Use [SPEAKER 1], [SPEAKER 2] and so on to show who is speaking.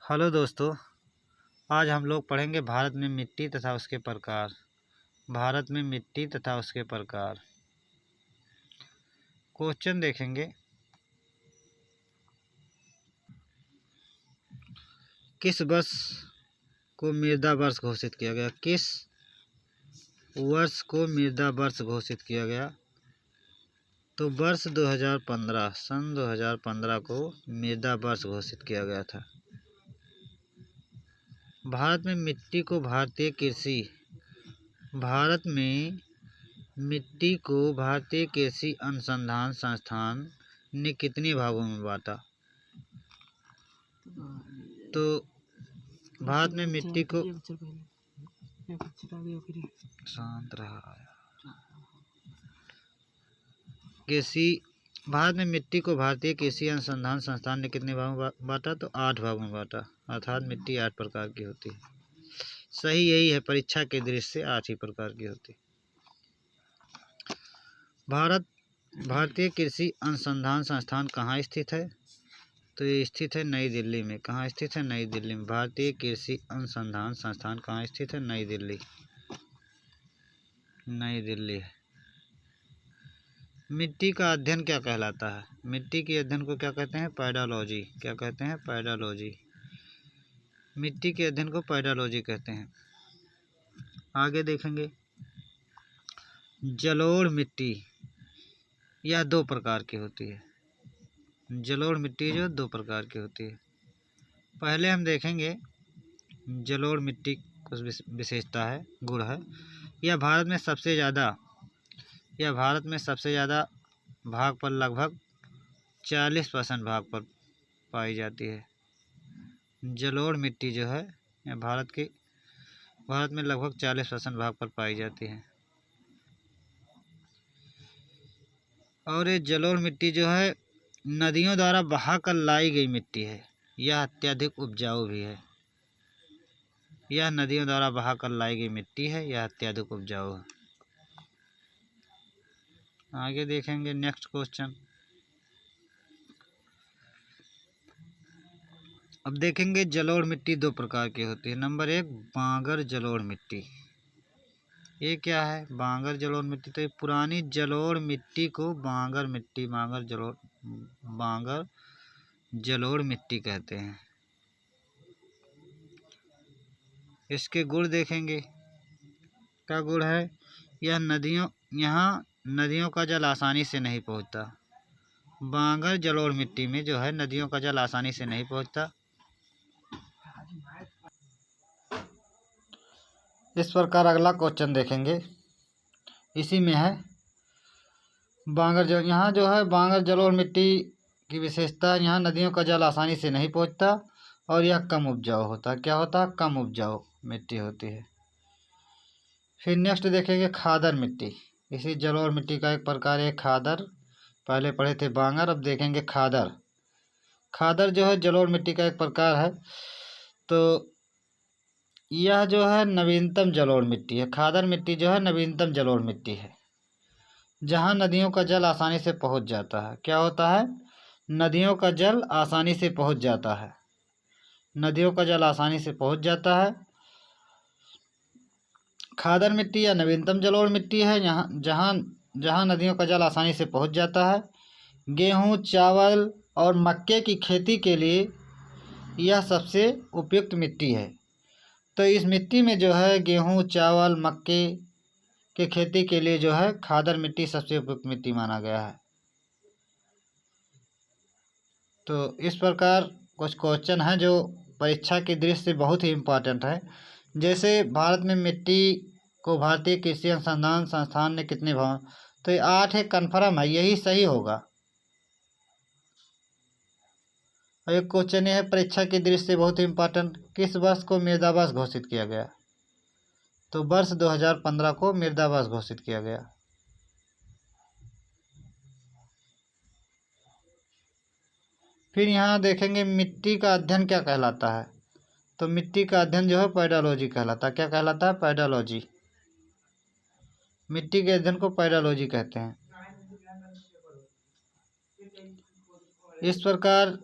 [SPEAKER 1] Hello दोस्तों, आज हम लोग पढ़ेंगे भारत में मिट्टी तथा उसके प्रकार। भारत में मिट्टी तथा उसके प्रकार। क्वेश्चन देखेंगे। किस वर्ष को मृदा वर्ष घोषित किया गया? किस वर्ष को मृदा वर्ष घोषित किया गया? तो वर्ष 2015, सन 2015 को मृदा वर्ष घोषित किया गया था। भारत में मिट्टी को भारतीय कृषि अनुसंधान संस्थान ने कितने भागों में बांटा? तो भारत में मिट्टी को शांत रहा भारत में मिट्टी को भारतीय कृषि अनुसंधान संस्थान ने कितने भागों में बांटा? तो 8 भागों में बांटा। अर्थात मिट्टी 8 प्रकार की होती है। सही यही है, परीक्षा के दृष्टि से 8 ही प्रकार की होती है। भारतीय कृषि अनुसंधान संस्थान कहाँ स्थित है? तो ये स्थित है नई दिल्ली में। कहाँ स्थित है? नई दिल्ली में। भारतीय कृषि अनुसंधान संस्थान कहाँ स्थित है? नई दिल्ली। नई दिल्ली है। मिट्टी का अध्ययन क्या कहलाता है? मिट्टी के अध्ययन को क्या कहते हैं? पैडोलॉजी। क्या कहते हैं? पैडोलॉजी। मिट्टी के अध्ययन को पैडोलॉजी कहते हैं। आगे देखेंगे। जलोढ़ मिट्टी, यह 2 प्रकार की होती है। जलोढ़ मिट्टी जो 2 प्रकार की होती है। पहले हम देखेंगे जलोढ़ मिट्टी कुछ विशेषता है, गुण है। यह भारत में सबसे ज़्यादा भाग पर, लगभग 40% भाग पर पाई जाती है। जलोढ़ मिट्टी जो है यह भारत में लगभग 40% भाग पर पाई जाती है। और ये जलोढ़ मिट्टी जो है नदियों द्वारा बहाकर लाई गई मिट्टी है। यह अत्यधिक उपजाऊ भी है। यह नदियों द्वारा बहाकर लाई गई मिट्टी है। यह अत्यधिक उपजाऊ है। आगे देखेंगे नेक्स्ट क्वेश्चन। अब देखेंगे जलोढ़ मिट्टी 2 प्रकार की होती है। नंबर 1, बांगर जलोढ़ मिट्टी। ये क्या है? बांगर जलोढ़ मिट्टी। तो ये पुरानी जलोढ़ मिट्टी को बांगर जलोढ़ मिट्टी कहते हैं। इसके गुण देखेंगे। क्या गुण है? यहाँ नदियों का जल आसानी से नहीं पहुँचता। बांगर जलोढ़ मिट्टी में जो है नदियों का जल आसानी से नहीं पहुँचता। इस प्रकार अगला क्वेश्चन देखेंगे। इसी में है यहाँ जो है बांगर जलोढ़ मिट्टी की विशेषता, यहाँ नदियों का जल आसानी से नहीं पहुँचता और यह कम उपजाऊ होता है। क्या होता है? कम उपजाऊ मिट्टी होती है। फिर नेक्स्ट देखेंगे खादर मिट्टी। इसी जलोढ़ मिट्टी का एक प्रकार है खादर। पहले पढ़े थे बांगर, अब देखेंगे खादर। खादर जो है जलोढ़ मिट्टी का एक प्रकार है। तो यह जो है नवीनतम जलोढ़ मिट्टी है। खादर मिट्टी जो है नवीनतम जलोढ़ मिट्टी है, जहाँ नदियों का जल आसानी से पहुँच जाता है। क्या होता है? नदियों का जल आसानी से पहुँच जाता है। नदियों का जल आसानी से पहुँच जाता है। खादर मिट्टी या नवीनतम जलोढ़ मिट्टी है जहाँ नदियों का जल आसानी से पहुँच जाता है। गेहूँ, चावल और मक्के की खेती के लिए यह सबसे उपयुक्त मिट्टी है। तो इस मिट्टी में जो है गेहूँ, चावल, मक्के के खेती के लिए जो है खादर मिट्टी सबसे उपयुक्त मिट्टी माना गया है। तो इस प्रकार कुछ क्वेश्चन हैं जो परीक्षा की दृष्टि से बहुत ही इम्पोर्टेंट है। जैसे भारत में मिट्टी को भारतीय कृषि अनुसंधान संस्थान ने कितने भाग? तो ये 8 है, कन्फर्म है, यही सही होगा। और एक क्वेश्चन है परीक्षा की दृष्टि से बहुत ही इम्पोर्टेंट। किस वर्ष को मृदा वर्ष घोषित किया गया? तो वर्ष 2015 को मृदा वर्ष घोषित किया गया। फिर यहाँ देखेंगे मिट्टी का अध्ययन क्या कहलाता है? तो मिट्टी का अध्ययन जो है पैडोलॉजी कहलाता है। क्या कहलाता है? पैडोलॉजी। मिट्टी के अध्ययन को पैडोलॉजी कहते हैं। इस प्रकार